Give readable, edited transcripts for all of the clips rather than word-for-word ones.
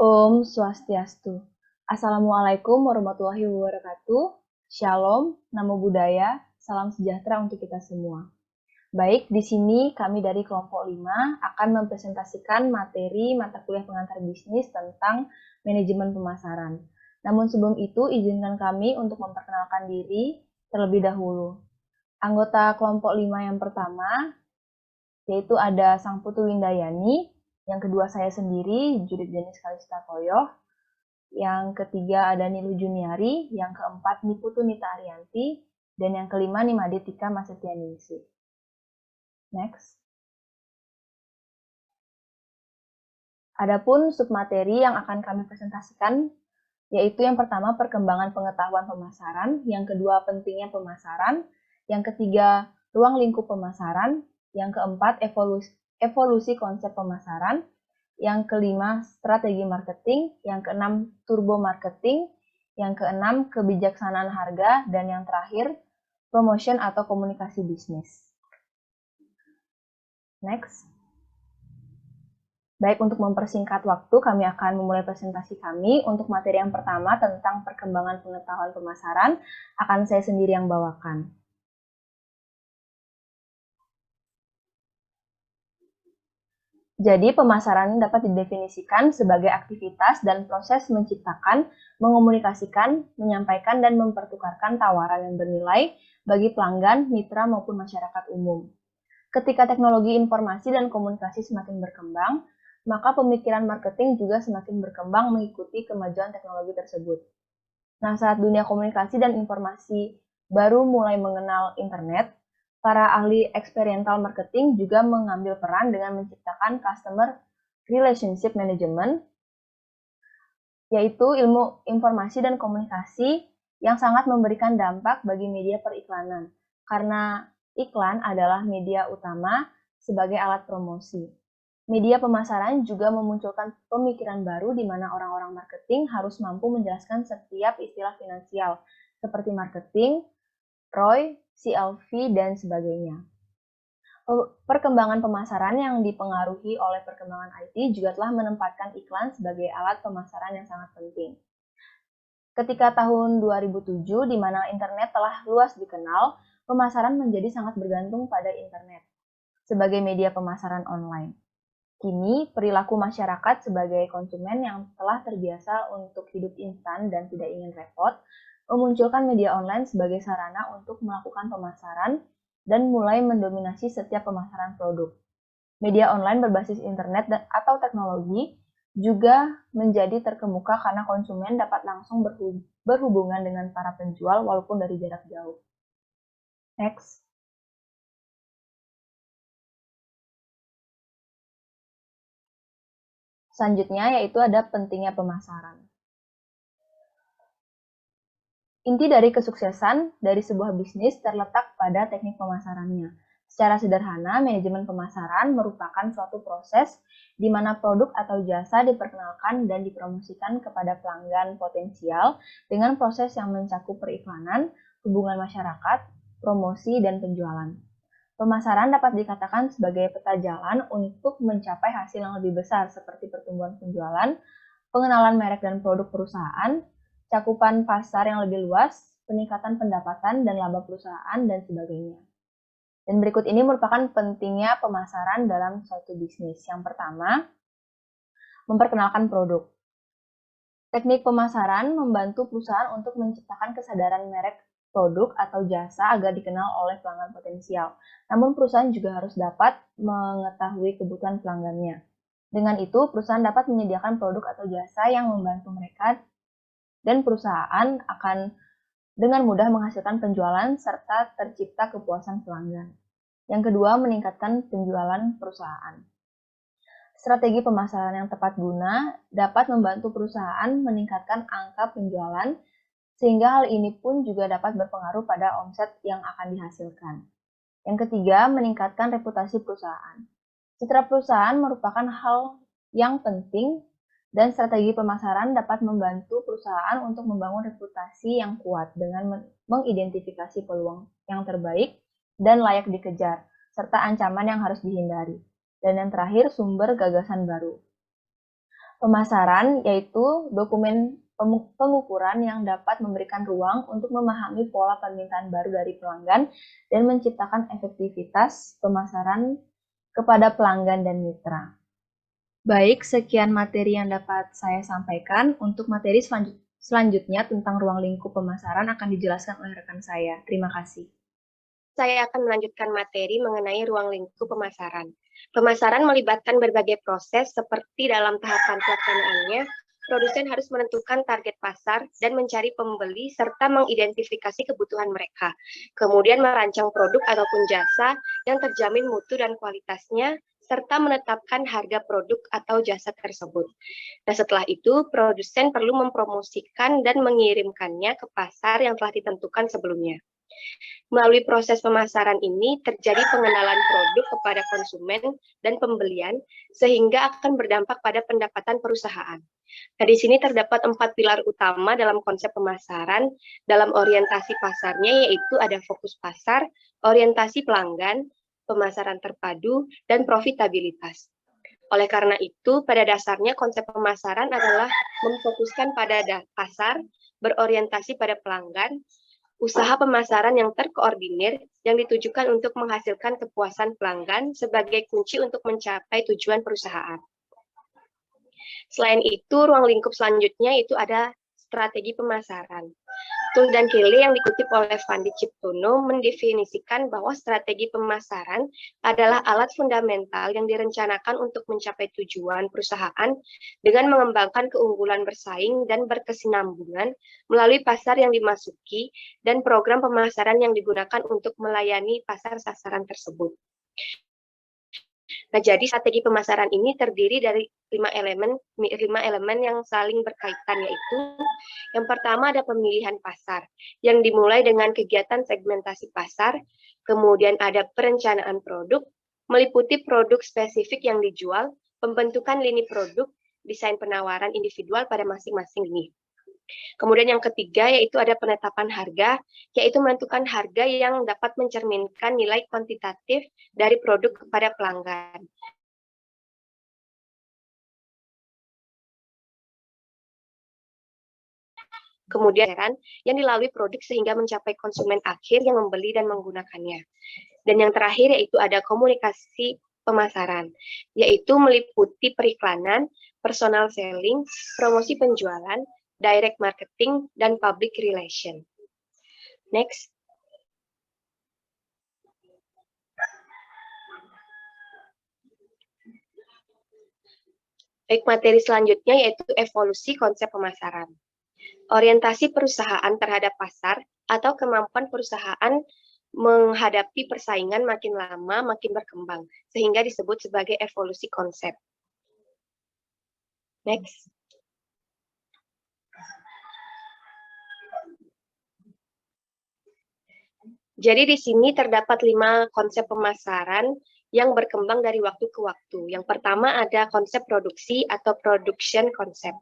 Om Swastiastu. Assalamualaikum warahmatullahi wabarakatuh. Shalom, Namo Buddhaya, salam sejahtera untuk kita semua. Baik, di sini kami dari kelompok 5 akan mempresentasikan materi mata kuliah pengantar bisnis tentang manajemen pemasaran. Namun sebelum itu, izinkan kami untuk memperkenalkan diri terlebih dahulu. Anggota kelompok 5 yang pertama, yaitu ada Sang Putu Windayani, yang kedua saya sendiri, Judith Denis Kalista Koyoh, yang ketiga ada Nilu Juniari, yang keempat Niputu Nita Arianti, dan yang kelima Nimade Tika Masetianingsih. Next. Adapun submateri yang akan kami presentasikan, yaitu yang pertama perkembangan pengetahuan pemasaran, yang kedua pentingnya pemasaran, yang ketiga ruang lingkup pemasaran, yang keempat evolusi konsep pemasaran, yang kelima strategi marketing, yang keenam turbo marketing, yang keenam kebijaksanaan harga, dan yang terakhir promotion atau komunikasi bisnis. Next. Baik, untuk mempersingkat waktu, kami akan memulai presentasi kami. Untuk materi yang pertama tentang perkembangan pengetahuan pemasaran, akan saya sendiri yang bawakan. Jadi, pemasaran dapat didefinisikan sebagai aktivitas dan proses menciptakan, mengomunikasikan, menyampaikan, dan mempertukarkan tawaran yang bernilai bagi pelanggan, mitra, maupun masyarakat umum. Ketika teknologi informasi dan komunikasi semakin berkembang, maka pemikiran marketing juga semakin berkembang mengikuti kemajuan teknologi tersebut. Nah, saat dunia komunikasi dan informasi baru mulai mengenal internet, para ahli experiential marketing juga mengambil peran dengan menciptakan customer relationship management, yaitu ilmu informasi dan komunikasi yang sangat memberikan dampak bagi media periklanan, karena iklan adalah media utama sebagai alat promosi. Media pemasaran juga memunculkan pemikiran baru di mana orang-orang marketing harus mampu menjelaskan setiap istilah finansial, seperti marketing, ROI, CLV, dan sebagainya. Perkembangan pemasaran yang dipengaruhi oleh perkembangan IT juga telah menempatkan iklan sebagai alat pemasaran yang sangat penting. Ketika tahun 2007, di mana internet telah luas dikenal, pemasaran menjadi sangat bergantung pada internet sebagai media pemasaran online. Kini, perilaku masyarakat sebagai konsumen yang telah terbiasa untuk hidup instan dan tidak ingin repot, memunculkan media online sebagai sarana untuk melakukan pemasaran dan mulai mendominasi setiap pemasaran produk. Media online berbasis internet atau teknologi juga menjadi terkemuka karena konsumen dapat langsung berhubungan dengan para penjual walaupun dari jarak jauh. Next. Selanjutnya yaitu ada pentingnya pemasaran. Inti dari kesuksesan dari sebuah bisnis terletak pada teknik pemasarannya. Secara sederhana, manajemen pemasaran merupakan suatu proses di mana produk atau jasa diperkenalkan dan dipromosikan kepada pelanggan potensial dengan proses yang mencakup periklanan, hubungan masyarakat, promosi, dan penjualan. Pemasaran dapat dikatakan sebagai peta jalan untuk mencapai hasil yang lebih besar seperti pertumbuhan penjualan, pengenalan merek dan produk perusahaan, cakupan pasar yang lebih luas, peningkatan pendapatan dan laba perusahaan, dan sebagainya. Dan berikut ini merupakan pentingnya pemasaran dalam suatu bisnis. Yang pertama, memperkenalkan produk. Teknik pemasaran membantu perusahaan untuk menciptakan kesadaran merek produk atau jasa agar dikenal oleh pelanggan potensial. Namun perusahaan juga harus dapat mengetahui kebutuhan pelanggannya. Dengan itu, perusahaan dapat menyediakan produk atau jasa yang membantu mereka dan perusahaan akan dengan mudah menghasilkan penjualan serta tercipta kepuasan pelanggan. Yang kedua, meningkatkan penjualan perusahaan. Strategi pemasaran yang tepat guna dapat membantu perusahaan meningkatkan angka penjualan, sehingga hal ini pun juga dapat berpengaruh pada omset yang akan dihasilkan. Yang ketiga, meningkatkan reputasi perusahaan. Citra perusahaan merupakan hal yang penting dan strategi pemasaran dapat membantu perusahaan untuk membangun reputasi yang kuat dengan mengidentifikasi peluang yang terbaik dan layak dikejar, serta ancaman yang harus dihindari. Dan yang terakhir, sumber gagasan baru. Pemasaran yaitu dokumen pengukuran yang dapat memberikan ruang untuk memahami pola permintaan baru dari pelanggan dan menciptakan efektivitas pemasaran kepada pelanggan dan mitra. Baik, sekian materi yang dapat saya sampaikan. Untuk materi selanjutnya tentang ruang lingkup pemasaran akan dijelaskan oleh rekan saya. Terima kasih. Saya akan melanjutkan materi mengenai ruang lingkup pemasaran. Pemasaran melibatkan berbagai proses seperti dalam tahapan pelaksanaannya, produsen harus menentukan target pasar dan mencari pembeli serta mengidentifikasi kebutuhan mereka. Kemudian merancang produk ataupun jasa yang terjamin mutu dan kualitasnya, serta menetapkan harga produk atau jasa tersebut. Nah, setelah itu, produsen perlu mempromosikan dan mengirimkannya ke pasar yang telah ditentukan sebelumnya. Melalui proses pemasaran ini terjadi pengenalan produk kepada konsumen dan pembelian sehingga akan berdampak pada pendapatan perusahaan. Nah, di sini terdapat 4 pilar utama dalam konsep pemasaran dalam orientasi pasarnya, yaitu ada fokus pasar, orientasi pelanggan, pemasaran terpadu, dan profitabilitas. Oleh karena itu, pada dasarnya konsep pemasaran adalah memfokuskan pada pasar, berorientasi pada pelanggan, usaha pemasaran yang terkoordinir yang ditujukan untuk menghasilkan kepuasan pelanggan sebagai kunci untuk mencapai tujuan perusahaan. Selain itu, ruang lingkup selanjutnya itu ada strategi pemasaran. Tung dan Kele yang dikutip oleh Fandi Ciptono mendefinisikan bahwa strategi pemasaran adalah alat fundamental yang direncanakan untuk mencapai tujuan perusahaan dengan mengembangkan keunggulan bersaing dan berkesinambungan melalui pasar yang dimasuki dan program pemasaran yang digunakan untuk melayani pasar sasaran tersebut. Nah, jadi strategi pemasaran ini terdiri dari 5 elemen yang saling berkaitan, yaitu yang pertama ada pemilihan pasar, yang dimulai dengan kegiatan segmentasi pasar, kemudian ada perencanaan produk, meliputi produk spesifik yang dijual, pembentukan lini produk, desain penawaran individual pada masing-masing lini. Kemudian yang ketiga yaitu ada penetapan harga, yaitu menentukan harga yang dapat mencerminkan nilai kuantitatif dari produk kepada pelanggan. Kemudian yang dilalui produk sehingga mencapai konsumen akhir yang membeli dan menggunakannya. Dan yang terakhir yaitu ada komunikasi pemasaran, yaitu meliputi periklanan, personal selling, promosi penjualan, direct marketing, dan public relation. Next. Baik, materi selanjutnya yaitu evolusi konsep pemasaran. Orientasi perusahaan terhadap pasar atau kemampuan perusahaan menghadapi persaingan makin lama makin berkembang, sehingga disebut sebagai evolusi konsep. Next. Jadi di sini terdapat 5 konsep pemasaran yang berkembang dari waktu ke waktu. Yang pertama ada konsep produksi atau production concept.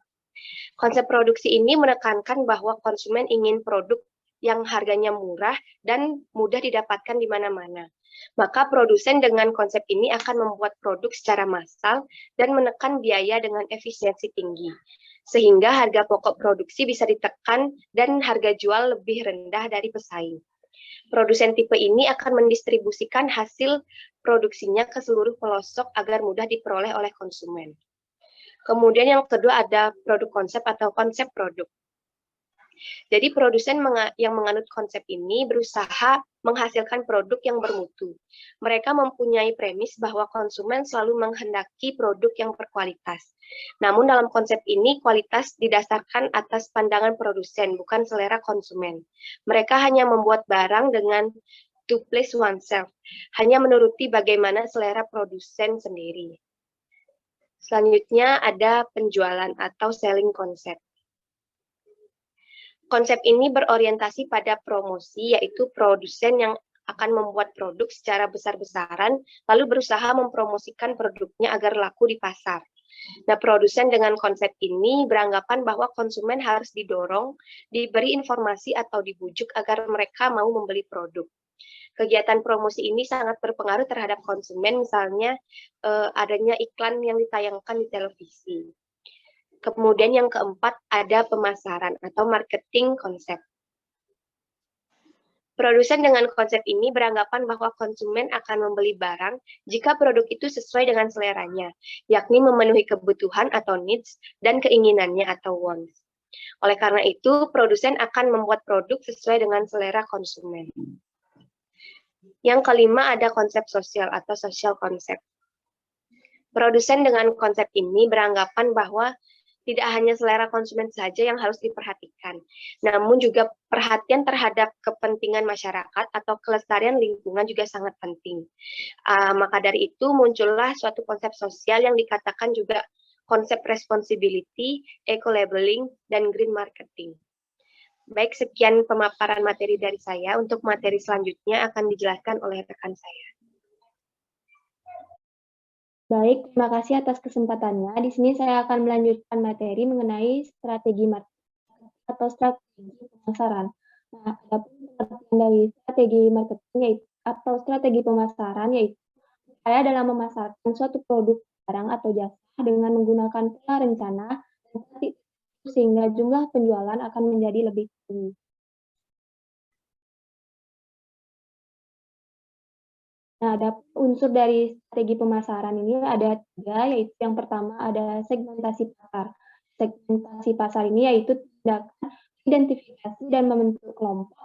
Konsep produksi ini menekankan bahwa konsumen ingin produk yang harganya murah dan mudah didapatkan di mana-mana. Maka produsen dengan konsep ini akan membuat produk secara massal dan menekan biaya dengan efisiensi tinggi. Sehingga harga pokok produksi bisa ditekan dan harga jual lebih rendah dari pesaing. Produsen tipe ini akan mendistribusikan hasil produksinya ke seluruh pelosok agar mudah diperoleh oleh konsumen. Kemudian yang kedua ada produk konsep atau konsep produk. Jadi produsen yang menganut konsep ini berusaha menghasilkan produk yang bermutu. Mereka mempunyai premis bahwa konsumen selalu menghendaki produk yang berkualitas. Namun dalam konsep ini kualitas didasarkan atas pandangan produsen, bukan selera konsumen. Mereka hanya membuat barang dengan to please oneself, hanya menuruti bagaimana selera produsen sendiri. Selanjutnya ada penjualan atau selling concept. Konsep ini berorientasi pada promosi, yaitu produsen yang akan membuat produk secara besar-besaran, lalu berusaha mempromosikan produknya agar laku di pasar. Nah, produsen dengan konsep ini beranggapan bahwa konsumen harus didorong, diberi informasi atau dibujuk agar mereka mau membeli produk. Kegiatan promosi ini sangat berpengaruh terhadap konsumen, misalnya adanya iklan yang ditayangkan di televisi. Kemudian yang keempat ada pemasaran atau marketing konsep. Produsen dengan konsep ini beranggapan bahwa konsumen akan membeli barang jika produk itu sesuai dengan seleranya, yakni memenuhi kebutuhan atau needs dan keinginannya atau wants. Oleh karena itu, produsen akan membuat produk sesuai dengan selera konsumen. Yang kelima ada konsep sosial atau social concept. Produsen dengan konsep ini beranggapan bahwa tidak hanya selera konsumen saja yang harus diperhatikan, namun juga perhatian terhadap kepentingan masyarakat atau kelestarian lingkungan juga sangat penting. Maka dari itu muncullah suatu konsep sosial yang dikatakan juga konsep responsibility, eco-labeling, dan green marketing. Baik, sekian pemaparan materi dari saya. Untuk materi selanjutnya akan dijelaskan oleh rekan saya. Baik, terima kasih atas kesempatannya. Di sini saya akan melanjutkan materi mengenai strategi marketing atau strategi pemasaran. Nah, adapun pengertian dari strategi marketing atau strategi pemasaran yaitu upaya dalam memasarkan suatu produk, barang atau jasa dengan menggunakan pola rencana sehingga jumlah penjualan akan menjadi lebih tinggi. Nah, ada unsur dari strategi pemasaran ini ada 3, yaitu yang pertama ada segmentasi pasar. Segmentasi pasar ini yaitu tindakan identifikasi dan membentuk kelompok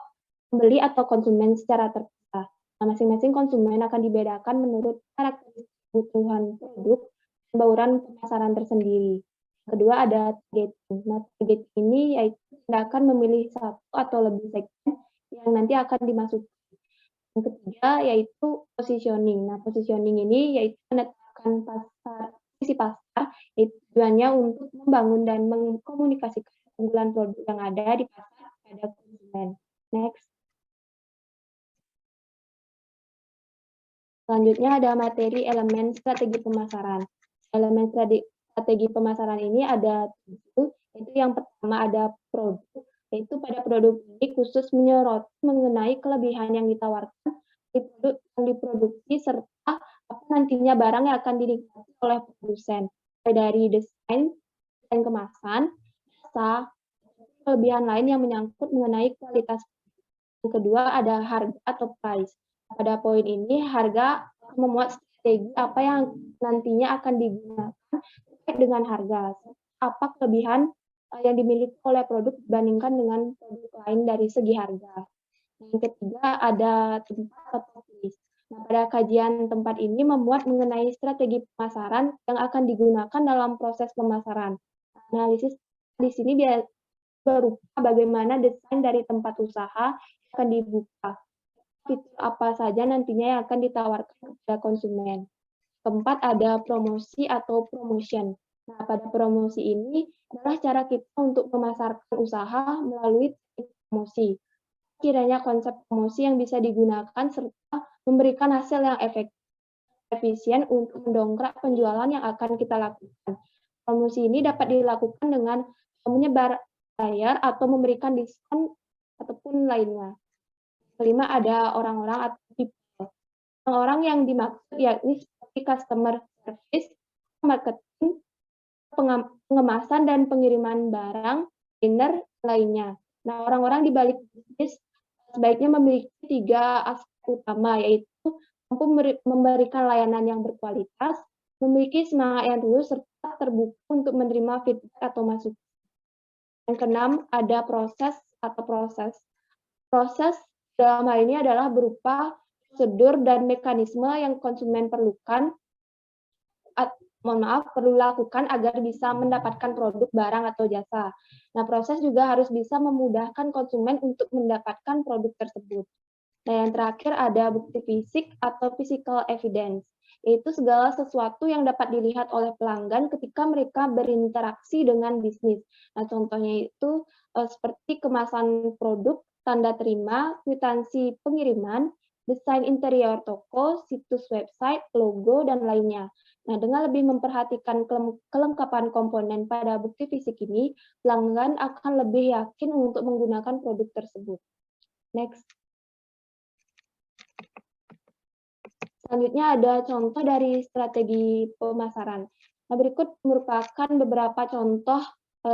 pembeli atau konsumen secara terpisah. Nah, masing-masing konsumen akan dibedakan menurut karakteristik kebutuhan produk dan bauran pemasaran tersendiri. Kedua ada targeting. Nah, targeting ini yaitu tindakan memilih satu atau lebih segmen yang nanti akan dimasuki. Yang ketiga yaitu positioning. Nah, positioning ini yaitu menetapkan posisi pasar, yaitu tujuannya untuk membangun dan mengkomunikasikan keunggulan produk yang ada di pasar pada konsumen. Next. Selanjutnya ada materi elemen strategi pemasaran. Elemen strategi pemasaran ini ada 7, yaitu yang pertama ada produk, yaitu pada produk ini khusus menyoroti mengenai kelebihan yang ditawarkan di produk yang diproduksi serta apa nantinya barang yang akan dinikmati oleh produsen, dari desain kemasan, jasa, kelebihan lain yang menyangkut mengenai kualitas. Yang kedua ada harga atau price. Pada poin ini harga memuat strategi apa yang nantinya akan digunakan terkait dengan harga, apa kelebihan yang dimiliki oleh produk dibandingkan dengan produk lain dari segi harga. Yang ketiga ada tempat atau place. Nah, pada kajian tempat ini memuat mengenai strategi pemasaran yang akan digunakan dalam proses pemasaran. Analisis di sini berupa bagaimana desain dari tempat usaha akan dibuka, fitur apa saja nantinya yang akan ditawarkan kepada konsumen. Keempat ada promosi atau promotion. Nah, pada promosi ini adalah cara kita untuk memasarkan usaha melalui promosi. Kiranya konsep promosi yang bisa digunakan serta memberikan hasil yang efisien untuk mendongkrak penjualan yang akan kita lakukan. Promosi ini dapat dilakukan dengan menyebar flyer atau memberikan diskon ataupun lainnya. Kelima ada orang-orang atau people. Orang-orang yang dimaksud yakni seperti customer service, marketing, pengemasan dan pengiriman barang, trainer lainnya. Nah, orang-orang di balik bisnis sebaiknya memiliki 3 aspek utama, yaitu mampu memberikan layanan yang berkualitas, memiliki semangat yang tulus, serta terbuka untuk menerima feedback atau masukan. Yang keenam ada proses atau proses. Proses dalam hal ini adalah berupa prosedur dan mekanisme yang konsumen perlu lakukan agar bisa mendapatkan produk, barang, atau jasa. Nah, proses juga harus bisa memudahkan konsumen untuk mendapatkan produk tersebut. Nah, yang terakhir ada bukti fisik atau physical evidence, yaitu segala sesuatu yang dapat dilihat oleh pelanggan ketika mereka berinteraksi dengan bisnis. Nah, contohnya itu seperti kemasan produk, tanda terima, kwitansi pengiriman, desain interior toko, situs website, logo, dan lainnya. Nah, dengan lebih memperhatikan kelengkapan komponen pada bukti fisik ini, pelanggan akan lebih yakin untuk menggunakan produk tersebut. Next. Selanjutnya ada contoh dari strategi pemasaran. Nah, berikut merupakan beberapa contoh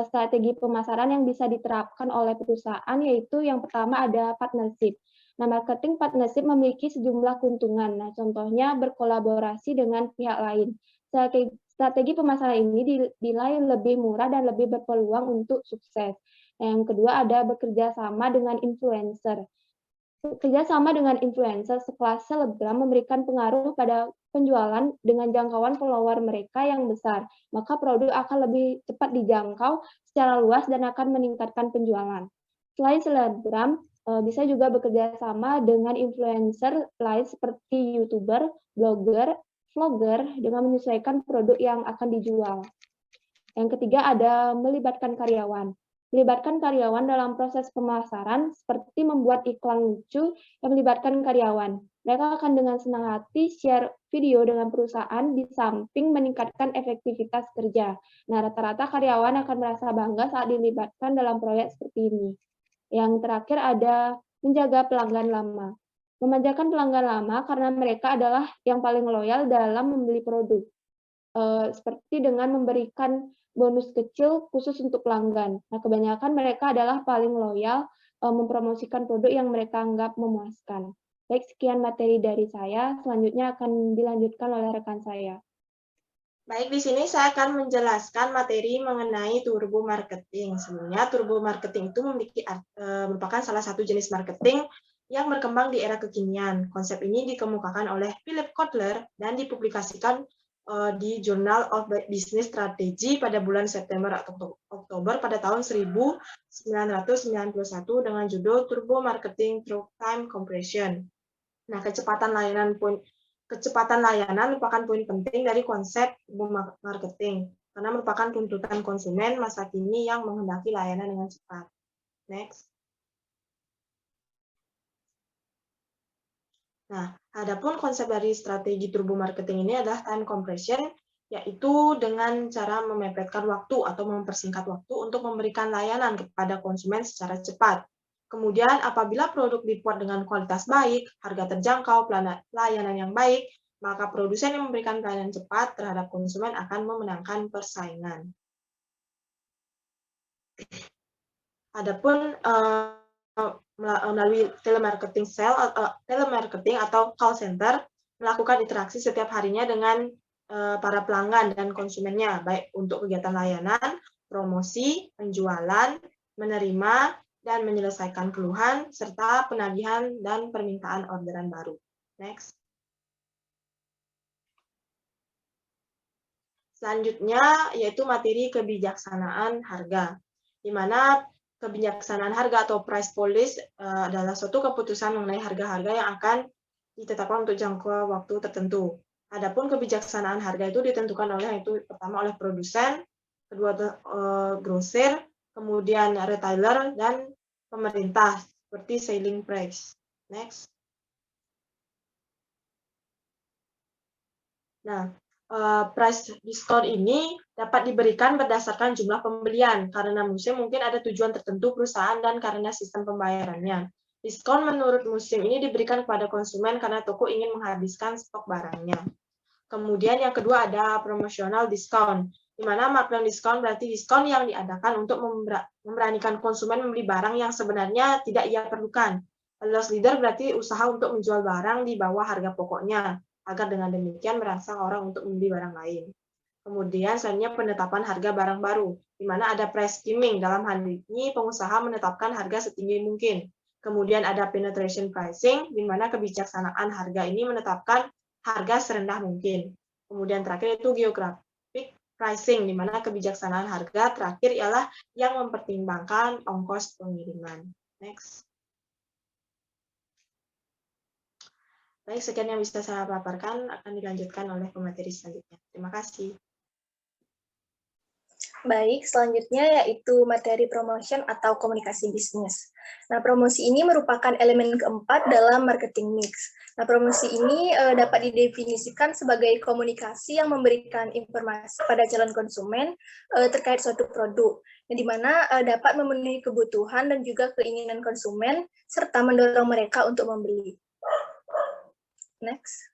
strategi pemasaran yang bisa diterapkan oleh perusahaan, yaitu yang pertama ada partnership. Nah, marketing partnership memiliki sejumlah keuntungan. Nah, contohnya berkolaborasi dengan pihak lain. Strategi pemasaran ini dinilai lebih murah dan lebih berpeluang untuk sukses. Yang kedua ada bekerja sama dengan influencer. Bekerja sama dengan influencer sekelas selebgram memberikan pengaruh pada penjualan dengan jangkauan follower mereka yang besar. Maka produk akan lebih cepat dijangkau secara luas dan akan meningkatkan penjualan. Selain selebgram, bisa juga bekerja sama dengan influencer lain seperti YouTuber, blogger, vlogger dengan menyesuaikan produk yang akan dijual. Yang ketiga ada melibatkan karyawan. Melibatkan karyawan dalam proses pemasaran seperti membuat iklan lucu yang melibatkan karyawan. Mereka akan dengan senang hati share video dengan perusahaan di samping meningkatkan efektivitas kerja. Nah, rata-rata karyawan akan merasa bangga saat dilibatkan dalam proyek seperti ini. Yang terakhir ada menjaga pelanggan lama. Memanjakan pelanggan lama karena mereka adalah yang paling loyal dalam membeli produk. Seperti dengan memberikan bonus kecil khusus untuk pelanggan. Nah, kebanyakan mereka adalah paling loyal mempromosikan produk yang mereka anggap memuaskan. Baik, sekian materi dari saya. Selanjutnya akan dilanjutkan oleh rekan saya. Baik, di sini saya akan menjelaskan materi mengenai turbo marketing. Sebenarnya turbo marketing itu merupakan salah satu jenis marketing yang berkembang di era kekinian. Konsep ini dikemukakan oleh Philip Kotler dan dipublikasikan di Journal of Business Strategy pada bulan September atau Oktober pada tahun 1991 dengan judul Turbo Marketing Through Time Compression. Nah, kecepatan layanan merupakan poin penting dari konsep marketing, karena merupakan tuntutan konsumen masa kini yang menghendaki layanan dengan cepat. Next. Nah, adapun konsep dari strategi turbo marketing ini adalah time compression, yaitu dengan cara memepetkan waktu atau mempersingkat waktu untuk memberikan layanan kepada konsumen secara cepat. Kemudian, apabila produk dibuat dengan kualitas baik, harga terjangkau, layanan yang baik, maka produsen yang memberikan pelayanan cepat terhadap konsumen akan memenangkan persaingan. Adapun melalui telemarketing atau call center melakukan interaksi setiap harinya dengan para pelanggan dan konsumennya, baik untuk kegiatan layanan, promosi, penjualan, menerima, dan menyelesaikan keluhan, serta penagihan dan permintaan orderan baru. Next. Selanjutnya, yaitu materi kebijaksanaan harga, di mana kebijaksanaan harga atau price policy adalah suatu keputusan mengenai harga-harga yang akan ditetapkan untuk jangka waktu tertentu. Adapun kebijaksanaan harga itu ditentukan pertama oleh produsen, kedua grosir, kemudian retailer, dan pemerintah seperti selling price. Next. Nah, price diskon ini dapat diberikan berdasarkan jumlah pembelian, karena musim mungkin ada tujuan tertentu perusahaan dan karena sistem pembayarannya. Diskon menurut musim ini diberikan kepada konsumen karena toko ingin menghabiskan stok barangnya. Kemudian yang kedua ada promotional discount, di mana markdown diskon berarti diskon yang diadakan untuk memberanikan konsumen membeli barang yang sebenarnya tidak ia perlukan. Loss leader berarti usaha untuk menjual barang di bawah harga pokoknya, agar dengan demikian merangsang orang untuk membeli barang lain. Kemudian selanjutnya penetapan harga barang baru, di mana ada price skimming. Dalam hal ini pengusaha menetapkan harga setinggi mungkin. Kemudian ada penetration pricing, di mana kebijaksanaan harga ini menetapkan harga serendah mungkin. Kemudian terakhir itu geographic pricing, di mana kebijaksanaan harga terakhir ialah yang mempertimbangkan ongkos pengiriman. Next. Baik, sekian yang bisa saya paparkan, akan dilanjutkan oleh pemateri selanjutnya. Terima kasih. Baik, selanjutnya yaitu materi promotion atau komunikasi bisnis. Nah, promosi ini merupakan elemen keempat dalam marketing mix. Nah, promosi ini dapat didefinisikan sebagai komunikasi yang memberikan informasi pada calon konsumen terkait suatu produk, yang dimana dapat memenuhi kebutuhan dan juga keinginan konsumen, serta mendorong mereka untuk membeli. Next.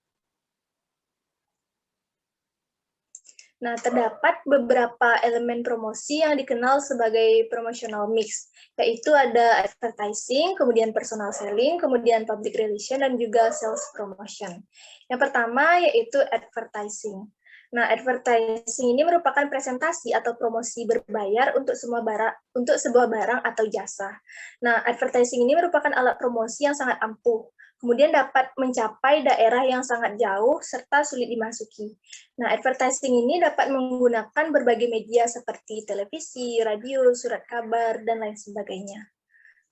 Nah, terdapat beberapa elemen promosi yang dikenal sebagai promotional mix, yaitu ada advertising, kemudian personal selling, kemudian public relation, dan juga sales promotion. Yang pertama yaitu advertising. Nah, advertising ini merupakan presentasi atau promosi berbayar untuk sebuah barang atau jasa. Nah, advertising ini merupakan alat promosi yang sangat ampuh, kemudian dapat mencapai daerah yang sangat jauh serta sulit dimasuki. Nah, advertising ini dapat menggunakan berbagai media seperti televisi, radio, surat kabar, dan lain sebagainya.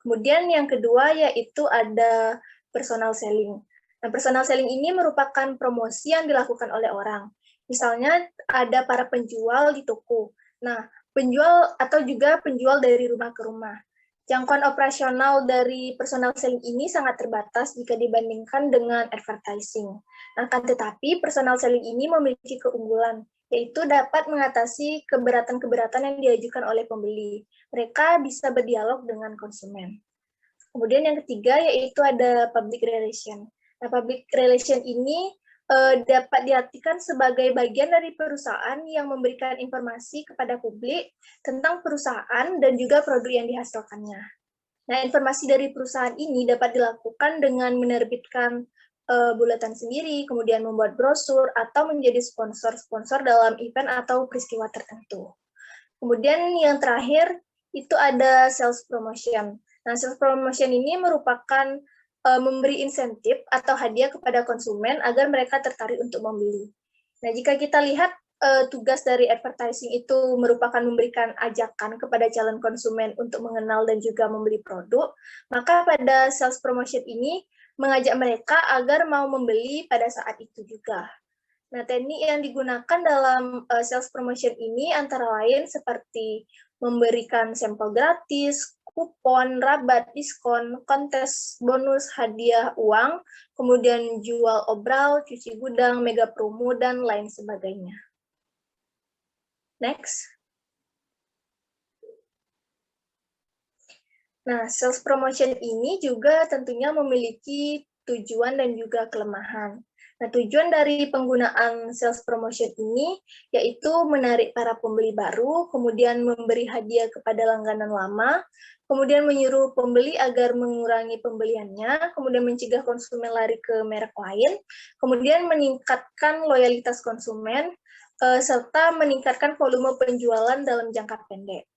Kemudian yang kedua yaitu ada personal selling. Nah, personal selling ini merupakan promosi yang dilakukan oleh orang. Misalnya ada para penjual di toko. Nah, penjual atau juga penjual dari rumah ke rumah. Jangkauan operasional dari personal selling ini sangat terbatas jika dibandingkan dengan advertising. Akan tetapi, personal selling ini memiliki keunggulan, yaitu dapat mengatasi keberatan-keberatan yang diajukan oleh pembeli. Mereka bisa berdialog dengan konsumen. Kemudian yang ketiga yaitu ada public relation. Nah, public relation ini dapat diartikan sebagai bagian dari perusahaan yang memberikan informasi kepada publik tentang perusahaan dan juga produk yang dihasilkannya. Nah, informasi dari perusahaan ini dapat dilakukan dengan menerbitkan buletin sendiri, kemudian membuat brosur, atau menjadi sponsor-sponsor dalam event atau peristiwa tertentu. Kemudian yang terakhir, itu ada sales promotion. Nah, sales promotion ini merupakan memberi insentif atau hadiah kepada konsumen agar mereka tertarik untuk membeli. Nah, jika kita lihat tugas dari advertising itu merupakan memberikan ajakan kepada calon konsumen untuk mengenal dan juga membeli produk, maka pada sales promotion ini mengajak mereka agar mau membeli pada saat itu juga. Nah, teknik yang digunakan dalam sales promotion ini antara lain seperti memberikan sampel gratis, kupon, rabat, diskon, kontes, bonus, hadiah uang, kemudian jual obral, cuci gudang, mega promo, dan lain sebagainya. Next. Nah, sales promotion ini juga tentunya memiliki tujuan dan juga kelemahan. Nah, tujuan dari penggunaan sales promotion ini yaitu menarik para pembeli baru, kemudian memberi hadiah kepada langganan lama, kemudian menyuruh pembeli agar mengurangi pembeliannya, kemudian mencegah konsumen lari ke merek lain, kemudian meningkatkan loyalitas konsumen, serta meningkatkan volume penjualan dalam jangka pendek.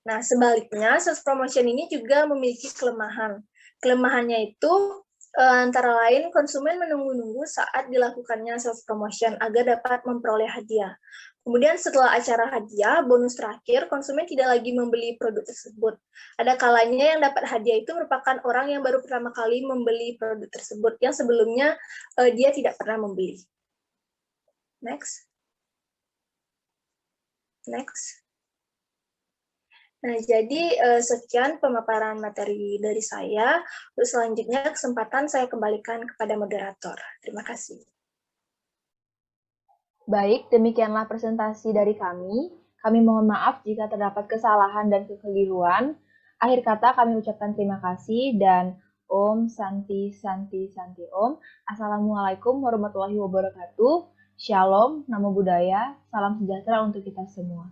Nah, sebaliknya, sales promotion ini juga memiliki kelemahan. Kelemahannya itu antara lain konsumen menunggu-nunggu saat dilakukannya sales promotion agar dapat memperoleh hadiah. Kemudian setelah acara hadiah, bonus terakhir, konsumen tidak lagi membeli produk tersebut. Ada kalanya yang dapat hadiah itu merupakan orang yang baru pertama kali membeli produk tersebut, yang sebelumnya dia tidak pernah membeli. Next. Next. Nah, jadi sekian pemaparan materi dari saya. Untuk selanjutnya, kesempatan saya kembalikan kepada moderator. Terima kasih. Baik, demikianlah presentasi dari kami. Kami mohon maaf jika terdapat kesalahan dan kekeliruan. Akhir kata kami ucapkan terima kasih dan Om Santi Santi Santi Om. Assalamualaikum warahmatullahi wabarakatuh. Shalom, namo buddhaya, salam sejahtera untuk kita semua.